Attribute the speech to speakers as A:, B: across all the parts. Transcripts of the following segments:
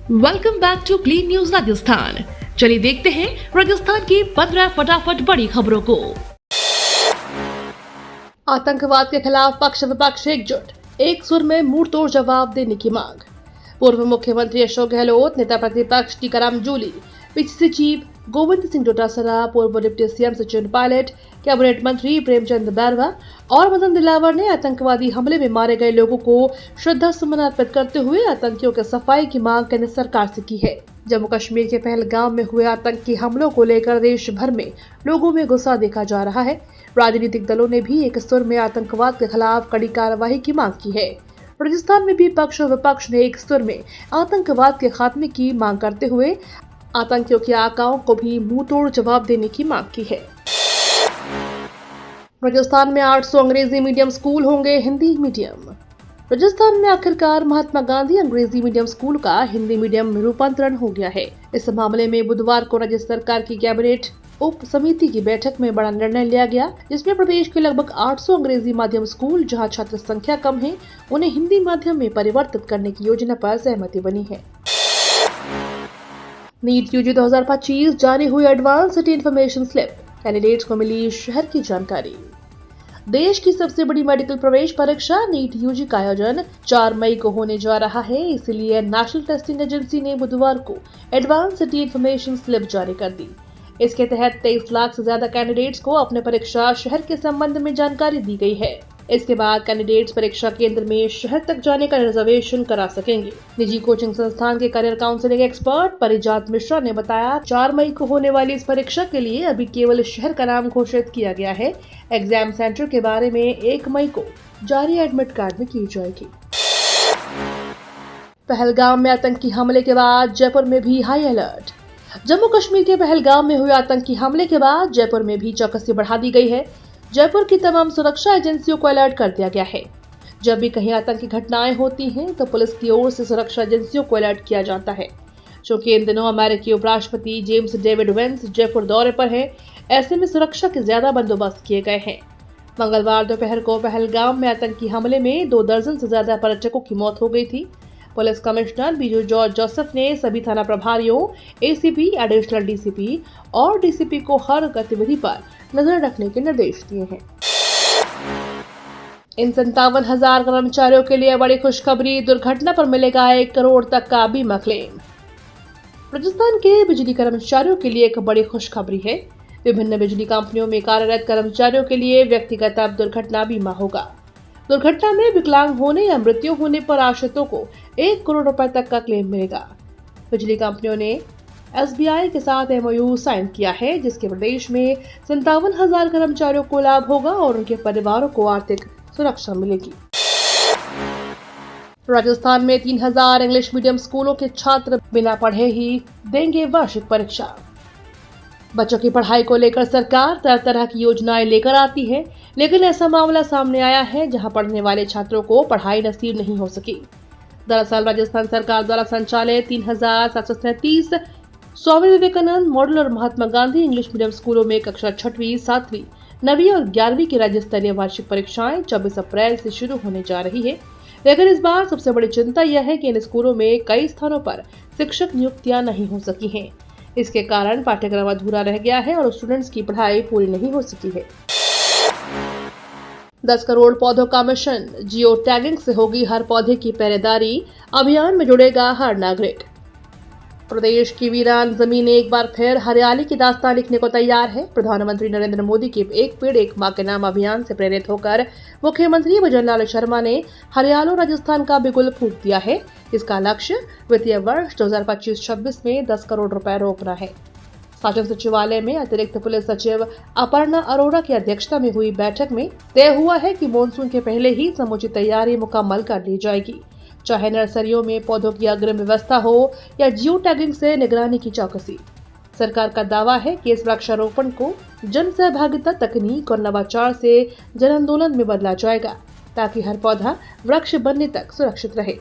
A: Welcome back to clean news Rajasthan. चलिए देखते हैं राजस्थान की 15 फटाफट बड़ी खबरों को। आतंकवाद के खिलाफ पक्ष विपक्ष एकजुट, एक सुर में मुंह तोड़ जवाब देने की मांग। पूर्व मुख्यमंत्री अशोक गहलोत, नेता प्रतिपक्ष टीकाराम जूली, पीसीसी चीफ गोविंद सिंह डोटासरा, पूर्व deputy CM Sachin Pilot, cabinet मंत्री प्रेमचंद बैरवा और मदन दिलावर ने आतंकवादी हमले में मारे गए लोगों को श्रद्धा सुमन अर्पित करते हुए आतंकियों के सफाई की मांग केंद्र सरकार से की है। जम्मू कश्मीर के पहलगाम में हुए आतंकी हमलों को लेकर देश भर में लोगों में गुस्सा देखा जा रहा है। राजनीतिक दलों ने भी एक सुर में आतंकवाद के खिलाफ कड़ी कार्रवाई की मांग की है। राजस्थान में भी पक्ष और विपक्ष ने एक सुर में आतंकवाद के खात्मे की मांग करते हुए आतंकियों के आकाओं को भी मुंह तोड़ जवाब देने की मांग की है। राजस्थान में 800 अंग्रेजी मीडियम स्कूल होंगे हिंदी मीडियम। राजस्थान में आखिरकार महात्मा गांधी अंग्रेजी मीडियम स्कूल का हिंदी मीडियम में रूपांतरण हो गया है। इस मामले में बुधवार को राज्य सरकार की कैबिनेट उप समिति की बैठक में बड़ा निर्णय लिया गया, जिसमें प्रदेश के लगभग 800 अंग्रेजी माध्यम स्कूल जहां छात्र संख्या कम है, उन्हें हिंदी माध्यम में परिवर्तित करने की योजना पर सहमति बनी है। नीट यूजी 2025 जारी हुई advance city information slip, candidates को मिली शहर की जानकारी। देश की सबसे बड़ी मेडिकल प्रवेश परीक्षा नीट यूजी का आयोजन 4 मई को होने जा रहा है, इसलिए नेशनल टेस्टिंग एजेंसी ने बुधवार को एडवांस सिटी इन्फॉर्मेशन स्लिप जारी कर दी। इसके तहत 23 लाख से ज्यादा कैंडिडेट्स को अपने परीक्षा शहर के संबंध में जानकारी दी गई है। इसके बाद कैंडिडेट्स परीक्षा केंद्र में शहर तक जाने का रिजर्वेशन करा सकेंगे। निजी कोचिंग संस्थान के करियर काउंसलिंग एक्सपर्ट परिजात मिश्रा ने बताया, 4 मई को होने वाली इस परीक्षा के लिए अभी केवल शहर का नाम घोषित किया गया है। एग्जाम सेंटर के बारे में 1 मई को जारी एडमिट कार्ड में की जाएगी। पहलगाम में आतंकी हमले के बाद जयपुर में भी हाई अलर्ट। जम्मू कश्मीर के पहलगाम में हुए आतंकी हमले के बाद जयपुर में भी चौकसी बढ़ा दी गई है। जयपुर की तमाम सुरक्षा एजेंसियों को अलर्ट कर दिया गया है। जब भी कहीं आतंकी घटनाएं होती हैं तो पुलिस की ओर से सुरक्षा एजेंसियों को अलर्ट किया जाता है। क्योंकि इन दिनों अमेरिकी उपराष्ट्रपति जेम्स डेविड वेंस जयपुर दौरे पर है, ऐसे में सुरक्षा के ज्यादा बंदोबस्त किए गए हैं। मंगलवार दोपहर को पहलगाम में आतंकी हमले में 2 दर्जन से ज्यादा पर्यटकों की मौत हो गई थी। Police commissioner Biju George Joseph ने सभी थाना प्रभारियों, एसीपी, एडिशनल डीसीपी और डीसीपी को हर गतिविधि पर नजर रखने के निर्देश दिए हैं। इन 57,000 कर्मचारियों के लिए बड़ी खुशखबरी, दुर्घटना पर मिलेगा 1 करोड़ तक का बीमा क्लेम। राजस्थान के बिजली कर्मचारियों के लिए एक बड़ी खुशखबरी है। विभिन्न बिजली कंपनियों में कार्यरत कर्मचारियों के लिए व्यक्तिगत अब दुर्घटना बीमा होगा। दुर्घटना में विकलांग होने या मृत्यु होने पर आश्रितों को 1 करोड़ रुपए तक का क्लेम मिलेगा। बिजली कंपनियों ने एसबीआई के साथ एमओयू साइन किया है, जिसके प्रदेश में 57,000 कर्मचारियों को लाभ होगा और उनके परिवारों को आर्थिक सुरक्षा मिलेगी। राजस्थान में 3,000 इंग्लिश मीडियम स्कूलों के छात्र बिना पढ़े ही देंगे वार्षिक परीक्षा। बच्चों की पढ़ाई को लेकर सरकार तरह तरह की योजनाएं लेकर आती है, लेकिन ऐसा मामला सामने आया है जहां पढ़ने वाले छात्रों को पढ़ाई नसीब नहीं हो सकी। दरअसल राजस्थान सरकार द्वारा संचालित 3,737 स्वामी विवेकानंद मॉडल और महात्मा गांधी इंग्लिश मीडियम स्कूलों में कक्षा 6वीं, 7वीं, 9वीं और 11वीं की राज्य स्तरीय वार्षिक परीक्षाएं 24 अप्रैल से शुरू होने जा रही है। लेकिन इस बार सबसे बड़ी चिंता यह है कि इन स्कूलों में कई स्थानों पर शिक्षक नियुक्तियां नहीं हो सकी हैं। इसके कारण पाठ्यक्रम अधूरा रह गया है और स्टूडेंट्स की पढ़ाई पूरी नहीं हो सकी है। 10 करोड़ पौधों का मिशन, जियो टैगिंग से होगी हर पौधे की पहरेदारी, अभियान में जुड़ेगा हर नागरिक। प्रदेश की वीरान जमीन एक बार फिर हरियाली की दास्तान लिखने को तैयार है। प्रधानमंत्री नरेंद्र मोदी के एक पेड़ एक मां के नाम अभियान से प्रेरित होकर मुख्यमंत्री भजनलाल शर्मा ने हरियालो राजस्थान का बिगुल फूंक दिया है। इसका लक्ष्य वित्तीय वर्ष 2025-26 में 10 करोड़ रुपए रोकना है। शासन सचिवालय में अतिरिक्त पुलिस सचिव अपर्णा अरोड़ा की अध्यक्षता में हुई बैठक में तय हुआ है कि मानसून के पहले ही समुचित तैयारी मुकम्मल कर ली जाएगी, चाहे नर्सरियों में पौधों की अग्रिम व्यवस्था हो या जियो टैगिंग से निगरानी की चौकसी। सरकार का दावा है कि इस वृक्षारोपण को जन सहभागिता, तकनीक और नवाचार से जन आंदोलन में बदला जाएगा, ताकि हर पौधा वृक्ष बनने तक सुरक्षित रहे।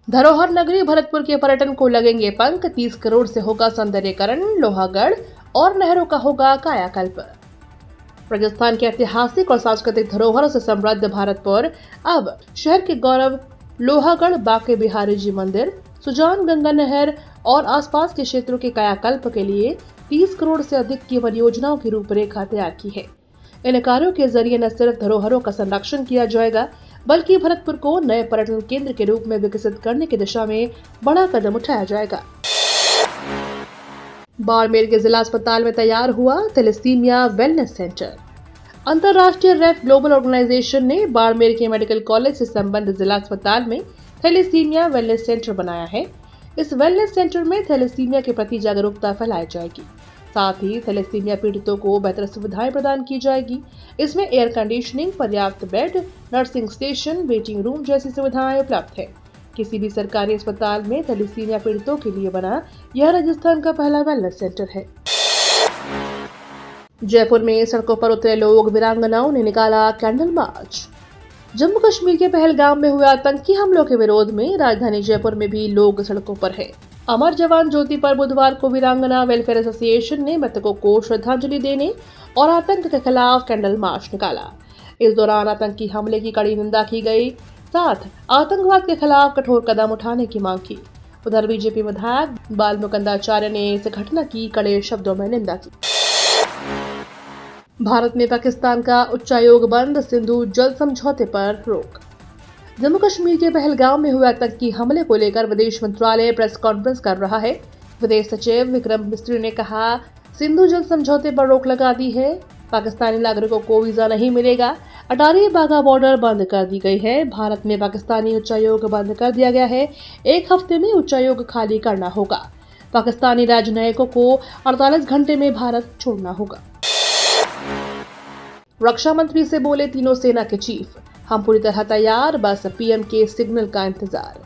A: धरोहर नगरी भरतपुर के पर्यटन को लगेंगे पंख, 30 करोड़ से होगा सौंदर्यीकरण, लोहागढ़ और नहरों का होगा कायाकल्प। राजस्थान के ऐतिहासिक और सांस्कृतिक धरोहरों से समृद्ध भरतपुर अब शहर के गौरव लोहागढ़ बांके बिहारी जी मंदिर, सुजान गंगा नहर और आसपास के क्षेत्रों के कायाकल्प के लिए 30 करोड़ से अधिक की परियोजनाओं की रूपरेखा तैयार की है। इन कार्यों के जरिए न सिर्फ धरोहरों का संरक्षण किया जाएगा, बल्कि भरतपुर को नए पर्यटन केंद्र के रूप में विकसित करने की दिशा में बड़ा कदम उठाया जाएगा। बाड़मेर के जिला अस्पताल में तैयार हुआ थैलेसीमिया वेलनेस सेंटर। अंतर्राष्ट्रीय रेड ग्लोबल ऑर्गेनाइजेशन ने बाड़मेर के मेडिकल कॉलेज से संबद्ध जिला अस्पताल में थैलेसीमिया वेलनेस सेंटर बनाया है। इस वेलनेस सेंटर में थैलेसीमिया के प्रति जागरूकता फैलाई जाएगी। साथ ही थैलेसीमिया पीड़ितों को बेहतर सुविधाएं प्रदान की जाएगी। इसमें एयर कंडीशनिंग, पर्याप्त bed, nursing station, waiting room जैसी सुविधाएं उपलब्ध है। किसी भी सरकारी अस्पताल में थैलेसीमिया पीड़ितों के लिए बना यह राजस्थान का पहला वेलनेस सेंटर है। जयपुर में सड़कों पर उतरे लोग, वीरांगनाओं ने निकाला कैंडल मार्च। जम्मू कश्मीर के पहलगाम में हुए आतंकी हमलों के विरोध में राजधानी जयपुर में भी लोग सड़कों पर हैं। अमर जवान ज्योति पर बुधवार को वीरांगना वेलफेयर एसोसिएशन ने मृतकों को श्रद्धांजलि देने और आतंक के खिलाफ कैंडल मार्च निकाला। इस दौरान आतंकी हमले की कड़ी निंदा की गई, साथ आतंकवाद के खिलाफ कठोर कदम उठाने की मांग की। उधर बीजेपी विधायक बाल मुकुंदाचार्य ने इस घटना की कड़े शब्दों में निंदा की। भारत में पाकिस्तान का उच्चायोग बंद, सिंधु जल समझौते पर रोक। जम्मू कश्मीर के पहलगाम में हुए आतंकी हमले को लेकर विदेश मंत्रालय प्रेस कॉन्फ्रेंस कर रहा है। विदेश सचिव विक्रम मिस्री ने कहा, सिंधु जल समझौते पर रोक लगा दी है। पाकिस्तानी नागरिकों को वीजा नहीं मिलेगा। अटारी बाघा बॉर्डर बंद कर दी गई है। भारत में पाकिस्तानी उच्चायोग बंद कर दिया गया है। 1 हफ्ते में उच्चायोग खाली करना होगा। पाकिस्तानी राजनयिकों को 48 घंटे में भारत छोड़ना होगा। रक्षा मंत्री से बोले तीनों सेना के चीफ, हम पूरी तरह तैयार, बस पीएम के सिग्नल का इंतजार।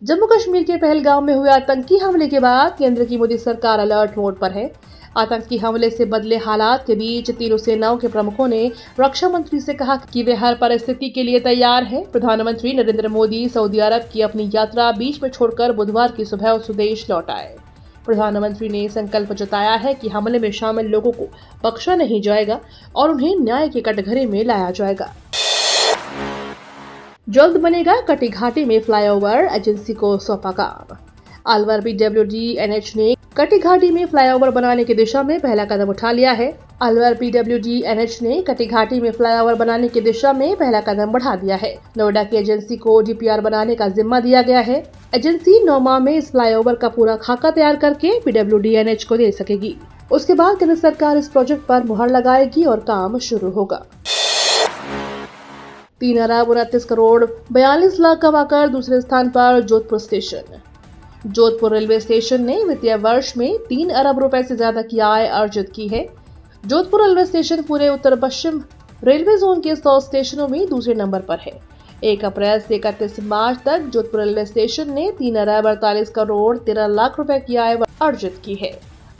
A: जम्मू कश्मीर के पहलगाम में हुए आतंकी हमले के बाद केंद्र की मोदी सरकार अलर्ट मोड पर है। आतंकी हमले से बदले हालात के बीच तीनों सेनाओं के प्रमुखों ने रक्षा मंत्री से कहा कि वे हर परिस्थिति के लिए तैयार हैं। प्रधानमंत्री नरेंद्र मोदी सऊदी अरब की अपनी यात्रा बीच में छोड़कर बुधवार की सुबह स्वदेश लौट आए। प्रधानमंत्री ने संकल्प जताया है कि हमले में शामिल लोगों को बख्शा नहीं जाएगा और उन्हें न्याय के कटघरे में लाया जाएगा। जल्द बनेगा कटी घाटी में फ्लाईओवर, एजेंसी को सौंपा काम। अलवर PWD-NH ने कटी घाटी में फ्लाईओवर बनाने की दिशा में पहला कदम उठा लिया है। अलवर PWD-NH ने कटी घाटी में फ्लाईओवर बनाने की दिशा में पहला कदम बढ़ा दिया है। नोएडा की एजेंसी को DPR बनाने का जिम्मा दिया गया है। एजेंसी 9 माह में इस फ्लाईओवर का पूरा खाका तैयार करके PWD-NH को दे सकेगी। उसके बाद केंद्र सरकार इस प्रोजेक्ट पर मुहर लगाएगी और काम शुरू होगा। 3 अरब 29 करोड़ 42 लाख कमाकर दूसरे स्थान पर Jodhpur station. Jodhpur railway station ने वित्तीय वर्ष में 3 अरब रुपए से ज्यादा की आय अर्जित की है। जोधपुर रेलवे स्टेशन पूरे उत्तर पश्चिम रेलवे जोन के 100 स्टेशनों में दूसरे नंबर पर है। 1 अप्रैल से 31 मार्च तक जोधपुर रेलवे स्टेशन ने 3 अरब 48 करोड़ 13 लाख रुपए की आय अर्जित की है।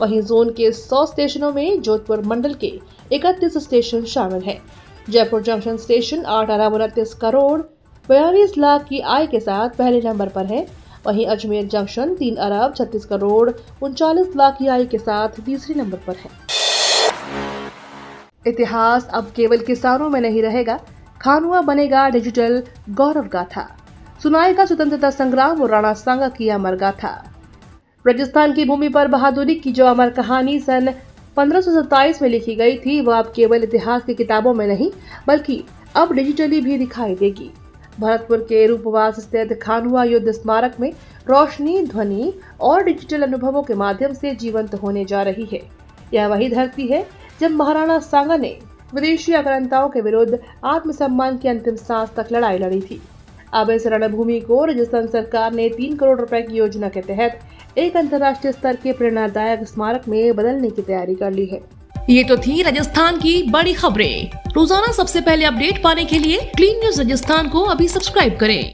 A: वहीं जोन के 100 स्टेशनों में जोधपुर मंडल के 31 स्टेशन शामिल हैं। जयपुर जंक्शन स्टेशन 8 अरब 29 करोड़ 42 लाख की आय के साथ पहले नंबर पर है। वहीं अजमेर जंक्शन 3 अरब 36 करोड़ 39 लाख की आय के साथ तीसरे नंबर पर है। इतिहास अब केवल किसानों में नहीं रहेगा, खानुआ बनेगा डिजिटल गौरव गाथा। सुनाएगा स्वतंत्रता संग्राम और राणा सांगा की अमर गाथा। राजस्थान की भूमि पर बहादुरी की जो अमर कहानी सन 1527 में लिखी गई थी, वह अब केवल इतिहास की किताबों में नहीं बल्कि अब डिजिटली भी दिखाई देगी। भरतपुर के रूपवास स्थित खानुआ युद्ध स्मारक में रोशनी, ध्वनि और डिजिटल अनुभवों के माध्यम से जीवंत होने जा रही है। यह वही धरती है जब महाराणा सांगा ने विदेशी आक्रांताओं के विरुद्ध आत्मसम्मान की अंतिम सांस तक लड़ाई लड़ी थी। अब इस रणभूमि को राजस्थान सरकार ने 3 करोड़ रुपए की योजना के तहत एक अंतर्राष्ट्रीय स्तर के प्रेरणादायक स्मारक में बदलने की तैयारी कर ली है।
B: ये तो थी राजस्थान की बड़ी खबरें। रोजाना सबसे पहले अपडेट पाने के लिए क्लीन न्यूज राजस्थान को अभी सब्सक्राइब करें।